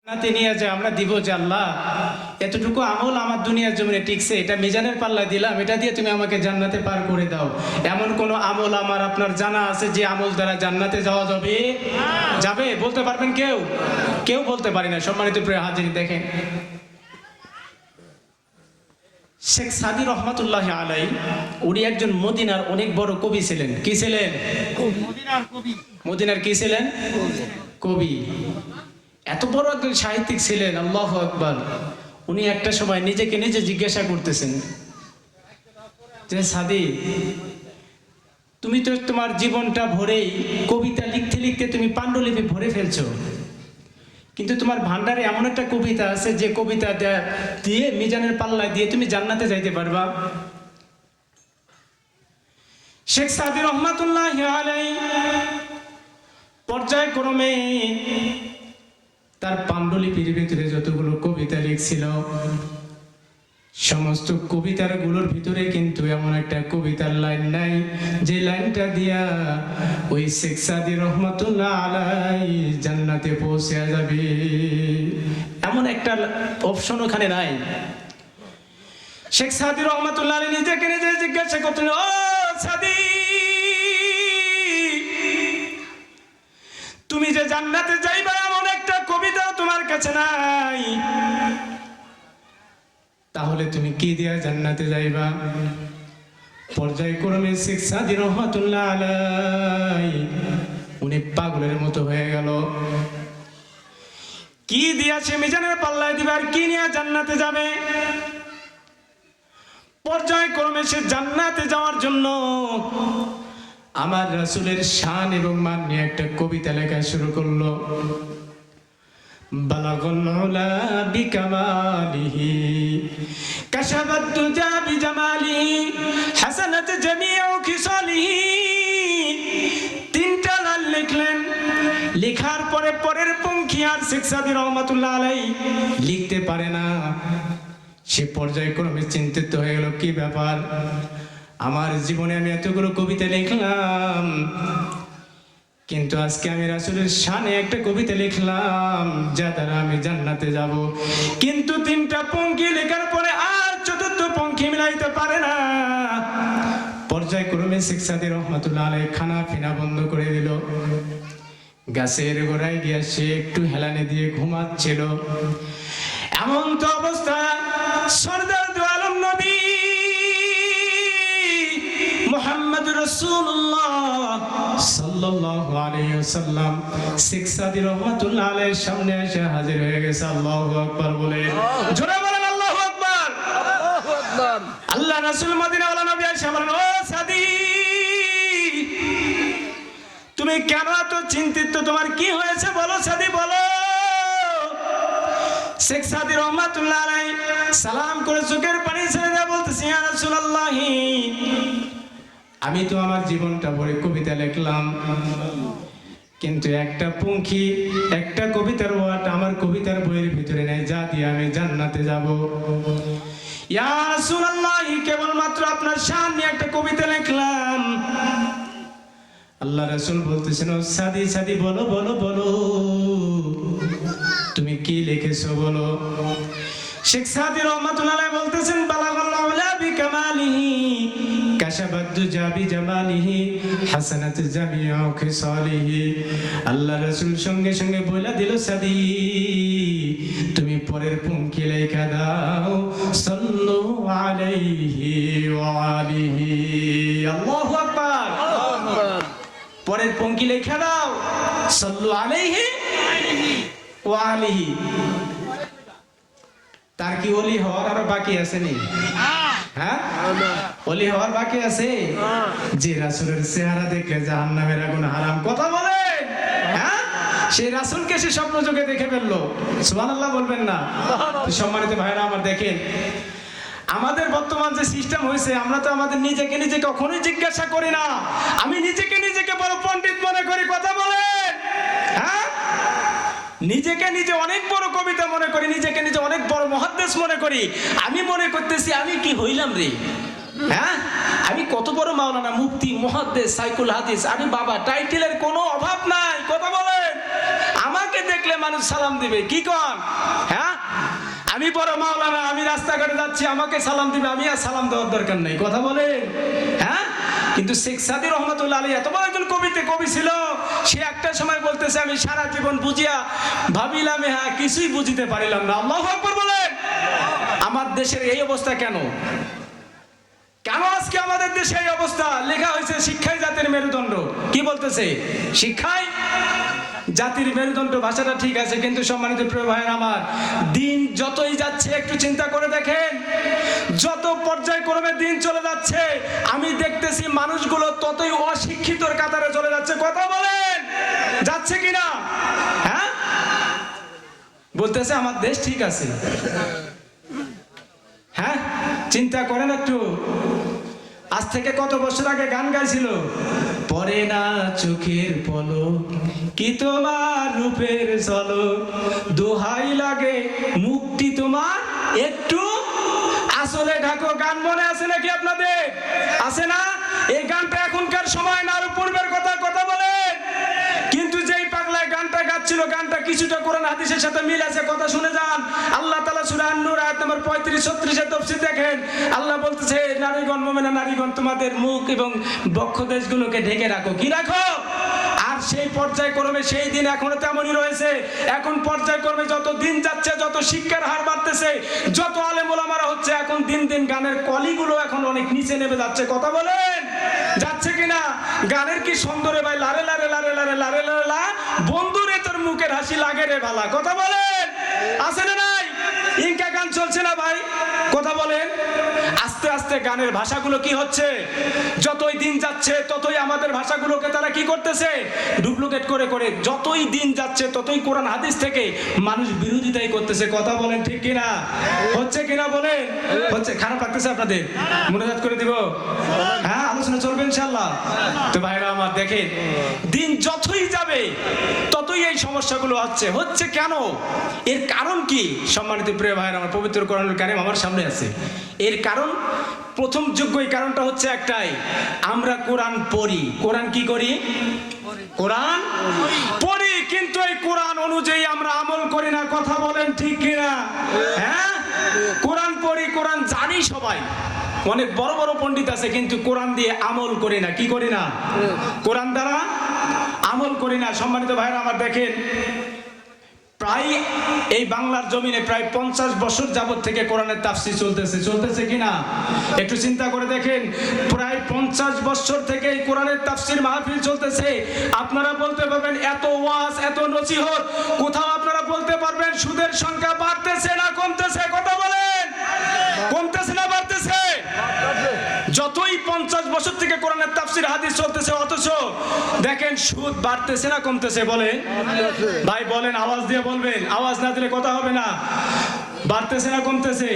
জান্নাতে নিয়ে যায় আমরা দিব যে আল্লাহ এতটুকু আমল আমার দুনিয়ার জমিনে টিকছে, এটা মিজানের পাল্লায় দিলাম, এটা দিয়ে তুমি আমাকে জান্নাতে পার করে দাও। এমন কোন আমল আমার আপনার জানা আছে যে আমল দ্বারা জান্নাতে যাওয়া যাবে? যাবে? বলতে পারবেন কেউ? কেউ বলতে পারি না। সম্মানিত প্রিয় হাজির, দেখেন শেখ সাদি রহমাতুল্লাহ আলাই, উনি একজন মদিনার অনেক বড় কবি ছিলেন। কি ছিলেন? মদিনার কি ছিলেন? কবি। এত বড় একজন সাহিত্যিক ছিলেন, আল্লাহু আকবার। উনি একটা সময় নিজেকে নিজে জিজ্ঞাসা করতেছেন যে সাদি, তুমি তো তোমার জীবনটা ভরেই কবিতা লিখতে লিখতে তুমি পাণ্ডুলিপি ভরে ফেলছো, কিন্তু তোমার ভান্ডারে এমন একটা কবিতা আছে যে কবিতা দিয়ে মিজানের পাল্লায় দিয়ে তুমি জান্নাতে যাইতে পারবা? শেখ সাদি রহমাতুল্লাহ আলাইহি পর্যায়ক্রমে তার পাণ্ডুলিপির ভিতরে যতগুলো কবিতা লিখছিল, সমস্ত কবিতার গুলোর ভিতরে কিন্তু এমন একটা কবিতার লাইন নাই যে লাইনটা দিয়া ওই শেখ সাদি রহমাতুল্লাহ আলাইহি জান্নাতে পৌঁছে যাবে। এমন একটা অপশন ওখানে নাই। শেখ সাদি রহমাতুল্লাহ আলাইহি নিজেকে নিজে জিজ্ঞাসা করতেন, ও সাদি, তুমি যে জান্নাতে যাইবা এমন একটা কবিতা তোমার কাছে নাই, তাহলে তুমি কি দিয়া জান্নাতে যাইবা? পর্যায়ক্রমে শেখ সাদি রহমাতুল্লাহ আলাইহি উনি পাগলের মতো হয়ে গেল। কি দিয়া সে মিজানের পাল্লায় দিবে আর কি নিয়ে জান্নাতে যাবে? পর্যায়ক্রমে সে জান্নাতে যাওয়ার জন্য আমার রাসূলের শান এবং মান নিয়ে একটা কবিতা লেখা শুরু করলো। বালাগাল উলা বিকামালিহি কাশাফাত দুজা বিজামালিহি হাসানাত জামিউ খিসালিহি। তিনটা লাইন লিখলেন। লেখার পরে পরের পঙ্ক্তি আর শেখ সাদি রহমাতুল্লাহ আলাইহি লিখতে পারে না। সে পর্যায়ক্রমে চিন্তিত হয়ে গেল, কি ব্যাপার, আমার জীবনে আমি এতগুলো কবিতা লিখলাম, কিন্তু আজকে আমি রাসূলের শানে একটা কবিতা লিখলাম যা দ্বারা আমি জান্নাতে যাব, কিন্তু তিনটা পঙ্ক্তি লেখার পরে আর চতুর্থ পঙ্ক্তি মিলাইতে পারে না। পর্যায়ক্রমে শেখ সাদি রহমাতুল্লাহ আলাইহি খানা পিনা বন্ধ করে দিল। গাছের গোড়ায় গিয়ে সে একটু হেলানে দিয়ে ঘুমাচ্ছিল। এমন তো অবস্থা সরদার দু আলম নবী মুহাম্মদ রাসূলুল্লাহ সাল্লাল্লাহু আলাইহি ওয়াসাল্লাম শেখ সাদি রহমাতুল্লাহ আলাইহির সামনে এসে হাজির হয়ে গেছে। আল্লাহু আকবার বলে জোরে বলেন আল্লাহু আকবার। আল্লাহু আকবার। আল্লাহ রাসূল মদিনাওয়ালা নবী এসে বলেন, ও সাদি, তুমি কেন এত চিন্তিত? তোমার কি হয়েছে বলো সাদি, বলো। শেখ সাদি রহমাতুল্লাহ আলাইহি সালাম করে চোখের পানি ছেড়ে দিয়ে বলতেছে, ইয়া রাসূলুল্লাহ, আমি তো আমার জীবনটা ভরে কবিতা লিখলাম, কিন্তু একটা পঙ্ক্তি, একটা কবিতার ওয়ার্ড আমার কবিতার বইয়ের ভিতরে নেই যা দিয়ে আমি জান্নাতে যাব। ইয়া রাসূলুল্লাহ, কেবলমাত্র আপনার শান নিয়ে একটা কবিতা লিখলাম। আল্লাহ রাসূল বলতেছেন, ও সাদি, সাদি বলো বলো বলো, তুমি কি লিখেছো বলো। শেখ সাদি রহমাতুল্লাহ আলাইহি বলতেছেন, বালাগাল উলা বিকামালিহি কাশাফাত দুজা বিজামালিহি হাসানাত জামিউ খিসালিহি। আল্লাহ রাসূল সঙ্গে সঙ্গে বলে দিল, সাদি, তুমি পরের পঙ্ক্তি লেখা দাও, সাল্লু আলাইহি ওয়া আলিহি। আল্লাহু আকবার। পরের পঙ্ক্তি লেখা দাও, সাল্লু আলাইহি ওয়া আলিহি। তার কি ওলি হওয়ার আরো বাকি আছে নি? হ্যাঁ, ওলি হওয়ার বাকি আছে। যে রাসূলের চেহারা দেখলে জাহান্নামের আগুন হারাম, কথা বলে, হ্যাঁ, সেই রাসূলকে সে স্বপ্ন যোগে দেখে ফেললো। সুবহানাল্লাহ বলবেন না? সম্মানিত ভাইরা আমার, দেখেন আমাদের বর্তমান যে সিস্টেম হয়েছে, আমরা তো আমাদের নিজেকে নিজে কখনোই জিজ্ঞাসা করি না। আমি নিজেকে বড় পণ্ডিত মনে করি, কথা বলেন, হ্যাঁ, নিজেকে নিজে অনেক বড় কবিতা মনে করি, নিজেকে নিজে অনেক বড় মুহাদ্দিস মনে করি। আমি মনে করতেছি আমি কি হইলাম রে, হ্যাঁ, আমি কত বড় মাওলানা, মুফতি, মুহাদ্দিস, সাইকুল হাদিস। আমি বাবা টাইটেলের কোনো অভাব নাই, কথা বলেন। আমাকে আমাকে দেখলে মানুষ সালাম দিবে, কি কন? হ্যাঁ, আমি বড় মাওলানা, আমি রাস্তাঘাটে যাচ্ছি, আমাকে সালাম দিবে, আমি আর সালাম দেওয়ার দরকার নাই, কথা বলেন? হ্যাঁ, কিন্তু শেখ সাদী রহমতুল্লাহ আলাইহি এত বড় একজন কবি ছিল, সে একটা সময় বলতেছে আমি সারা জীবন বুঝিয়া ভাবিলাম হ্যাঁ কিছুই বুঝিতে পারিলাম না। আল্লাহু আকবার বলেন। আমার দেশের এই অবস্থা কেন? কেন আজকে আমাদের দেশে এই অবস্থা? লেখা হয়েছে শিক্ষাই জাতির মেরুদণ্ড। কি বলতেছে? শিক্ষাই জাতির মেরুদণ্ড। ভাষাটা ঠিক আছে, কিন্তু সম্মানিত প্রিয় ভাইয়ের আমার, দিন যতই যাচ্ছে একটু চিন্তা করে দেখেন, যত পর্যায়ক্রমে দিন চলে যাচ্ছে আমি দেখতেছি মানুষগুলো ততই অশিক্ষিতর কাতারে চলে যাচ্ছে, কথা বলেন? যাচ্ছে কিনা? হ্যাঁ, বলতেছে আমার দেশ ঠিক আছে। হ্যাঁ, চিন্তা করেন একটু, আজ থেকে কত বছর আগে গান গাইছিল, পরে না চোখের পলক কি তোমার রূপের ঝলক, দোহাই লাগে মুক্তি তোমার একটু আসলে ঢাকো। গান মনে আছে নাকি আপনাদের? আছে না? এই গানটা এখনকার সময় না, আরো পূর্বের কথা, কথা বলেন? কিন্তু যেই পাগলায় গানটা গাচ্ছিল, গানটা কিছুটা কোরআন হাদিসের সাথে মিল আছে, কথা শুনে যান। আল্লাহ তাআলা সূরা আন-নূর আয়াত নম্বর 35-36 এর তাফসীর দেখেন। আল্লাহ বলতেছে, নারীগণ, মুমিনা নারীগণ, তোমাদের মুখ এবং বক্ষ দেশগুলোকে ঢেকে রাখো। কি রাখো? আর সেই পর্যায়ক্রমে সেই দিন এখনো তেমনই রয়েছে। এখন পর্যায়ক্রমে যত দিন যাচ্ছে, যত শিক্ষার হার বাড়তেছে, যত আলেম ওলামারা হচ্ছে, এখন দিন দিন গানের কলিগুলো এখন অনেক নিচে নেমে যাচ্ছে, কথা বলেন? যাচ্ছে কিনা? গানের কি সুন্দরে ভাই, লারে লারে লারে লারে লারে লারে লা, বন্ধুরে তোর মুখের হাসি লাগে রে ভালা, কথা বলেন? আছে না নাই? ইনকা গান চলছে না ভাই, কথা বলেন? আস্তে আস্তে গানের ভাষাগুলো কি হচ্ছে, যতই দিন যাচ্ছে ততই আমাদের ভাষাগুলোকে তারা কি করতেছে, ডুপ্লিকেট করে করে, যতই দিন যাচ্ছে ততই কোরআন হাদিস থেকে মানুষ বিরোধিতাই করতেছে, কথা বলেন? ঠিক কিনা? হচ্ছে কিনা বলেন? হচ্ছে। খারাপ লাগতেছে আপনাদের? মুনাজাত করে দিব? হ্যাঁ, আলোচনা চলবে ইনশাআল্লাহ। তো ভাইরা আমার দেখেন, দিন যতই যাবে ততই এই সমস্যাগুলো হচ্ছে কেন? এর কারণ কি? সম্মানিত প্রিয় ভাইরা আমার, পবিত্র কোরআনুল কারীম আমার সামনে আছে। এর কারণ, প্রথম যোগ্য এই কারণটা হচ্ছে একটাই, আমরা কোরআন পড়ি। কোরআন কি করি? কোরআন পড়ি, কিন্তু এই কোরআন অনুযায়ী আমরা আমল করি না, কথা বলেন? ঠিক কিনা? হ্যাঁ, কোরআন পড়ি, কোরআন জানি সবাই, অনেক বড় বড় পণ্ডিত আছে, কিন্তু কোরআন দিয়ে আমল করি না। কি করি না? কোরআন দ্বারা আমল করি না। সম্মানিত ভাইরা আমার দেখেন, প্রায় এই বাংলার জমিনে প্রায় 50 বছর যাবত থেকে কোরআনের তাফসীর চলতেছে কিনা একটু চিন্তা করে দেখেন। প্রায় 50 বছর থেকে এই কোরআনের তাফসীর মাহফিল চলতেছে। আপনারা বলতে পারবেন এত ওয়াজ, এত নসিহত, কোথাও আপনারা বলতে পারবেন সুদের সংখ্যা বাড়তেছে না কমতেছে? কথা বলেন, কমতেছে না বাড়তেছে? যতই 50 বছর থেকে কোরআনের তাফসীর হাদিস চলতেছে, অথচ দেখেন সুদ বাড়তেছে না কমতেছে? বলেন ভাই, বলেন, আওয়াজ দিয়ে বলবেন, আওয়াজ না দিলে কথা হবে না। বাড়তেছে না কমতেছে?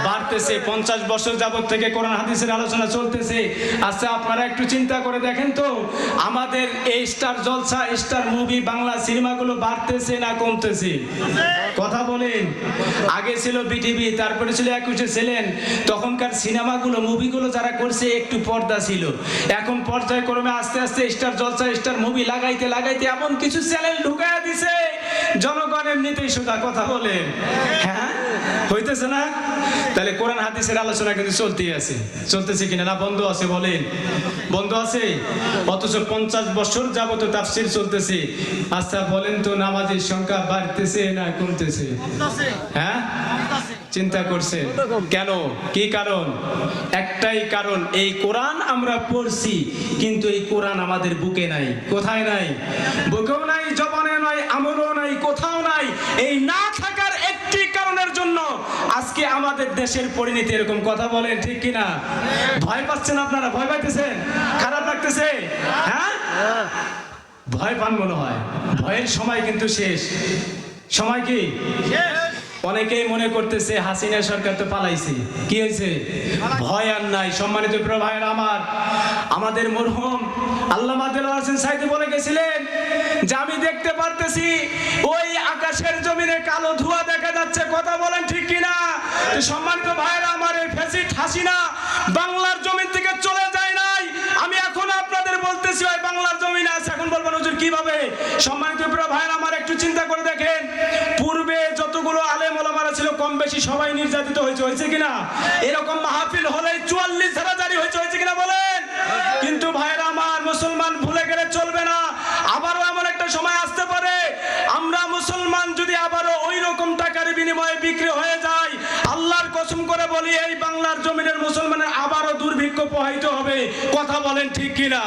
বাড়তেছে। 50 বছর যাবত থেকে কোরআন হাদিসের আলোচনা চলতেছে। আচ্ছা, আপনারা একটু চিন্তা করে দেখেন তো, আমাদের এই স্টার জলসা, স্টার মুভি, বাংলা সিনেমাগুলো বাড়তেছে না কমতেছে? কথা বলেন। আগে ছিল বিটিভি, তারপরে ছিল 21 চ্যানেল। তখনকার সিনেমাগুলো, মুভিগুলো যারা করছে একটু পর্দা ছিল। এখন পর্যায়ক্রমে আস্তে আস্তে স্টার জলসা, স্টার মুভি লাগাইতে লাগাইতে এমন কিছু চ্যানেল ঢুকাইয়া দিছে, জনগণ এমনিতেই সোজা, কথা বলেন? হ্যাঁ, হইতেছে না? তাহলে কোরআন হাদিসের আলোচনা কিন্তু চলতেই আছে। চলতেছে কিনা? না বন্ধ আছে? বলেন, বন্ধ আছে? অথচ 50 বছর যাবত তাফসীর চলতেছে। আচ্ছা বলেন তো, নামাজের সংখ্যা বাড়তেছে না কমতেছে? হ্যাঁ, চিন্তা করছে কেন? কি কারণ? একটাই কারণ, এই কোরআন আমরা পড়ছি, কিন্তু এই কোরআন আমাদের বুকে নাই। কোথায় নাই? বুকেও নাই, জবানে নাই, আমলও নাই, কোথাও নাই। এই না থাকার একটি কারণের জন্য আজকে আমাদের দেশের পরিণতি এরকম, কথা বলেন? ঠিক কিনা? ভয় পাচ্ছেন আপনারা? ভয় পাইতেছেন? খারাপ লাগতেছে? হ্যাঁ, ভয় পান মনে হয়। ভয়ের সময় কিন্তু শেষ। সময় কি শেষ? অনেকেই মনে করতেছে হাসিনা সরকার তো পালাইছে, কি হয়েছে? ভয় আর নাই। সম্মানিত প্রিয় ভাইয়েরা আমার, আমাদের মরহুম আল্লামা দেলোয়ার হোসেন সাঈদী বলে গেছিলেন যে আমি দেখতে পারতেছি ওই আকাশের জমিনে কালো ধোঁয়া দেখা যাচ্ছে, কথা বলেন? ঠিক কিনা? সম্মানিত ভাইয়েরা আমার, এই ফ্যাসিস্ট হাসিনা বাংলার জমিন থেকে চলে যায় নাই। আমি এখন আপনাদের বলতেছি ওই বাংলার জমিনে আছে। এখন বলবেন হুজুর কিভাবে? সম্মানিত প্রিয় ভাইয়েরা আমার, একটু চিন্তা বেশি সবাই নির্যাতিত হয়েছে কিনা? এরকম মাহফিল হলে 44 ধারা জারি হয়েছে কিনা বলেন? কিন্তু ভাইরা আমার, মুসলমান ভুলে গেলে চলবে না। আবারও এমন একটা সময় আসতে পারে আমরা মুসলমান যদি আবারও ওই রকম টাকার বিনিময়ে বিক্রি হয়ে যায়, আল্লাহর কসম করে বলি এই বাংলার জমিনের মুসলমানের আবারও দুর্ভিক্ষ প্রবাহিত হবে। কথা বলেন ঠিক কিনা?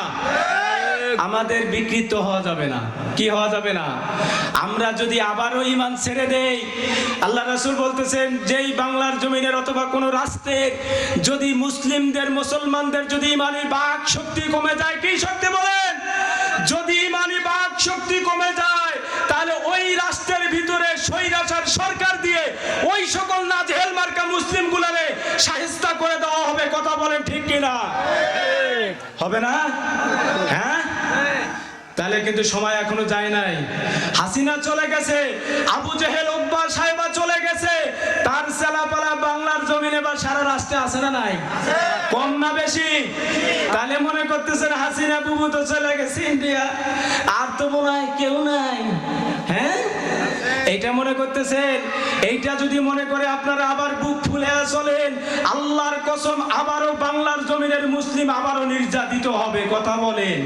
আমাদের বিকৃত হওয়া যাবে না। কি হওয়া যাবে না? আমরা যদি আবারও ঈমান ছেড়ে দেই, আল্লাহ রাসূল বলতেছেন যেই বাংলার জমিনের অথবা কোন রাষ্ট্রের যদি মুসলিমদের মুসলমানদের যদি ঈমানি বাক শক্তি কমে যায়, কি শক্তি বলেন? যদি ঈমানি বাক শক্তি কমে যায়, তাহলে ওই রাষ্ট্রের ভিতরে স্বৈরাচার সরকার দিয়ে ওই সকল নাজেহেল মার্কা মুসলিম গুলারে শায়েস্তা করে দেওয়া হবে। কথা বলেন ঠিক কিনা? হবে না? হ্যাঁ, তাহলে কিন্তু সময় এখনো যায় নাই। হাসিনা চলে গেছে, আবু জেহেল উতবা সাহেবা চলে গেছে, তার ছেলাপালা বাংলার জমিনে বা সারা রাষ্ট্রে আছে না নাই? কম না বেশি? তাহলে মনে করতেছেন হাসিনা বুবু তো চলে গেছে ইন্ডিয়া, আর তো মনে হয় কেউ নাই। হ্যাঁ, এইটা মনে করতেছেন? এইটা যদি মনে করে আপনারা আবার বুক ফুলে চলেন, আল্লাহর কসম আবারও বাংলার জমিনের মুসলিম আবারও নির্যাতিত হবে। কথা বলেন।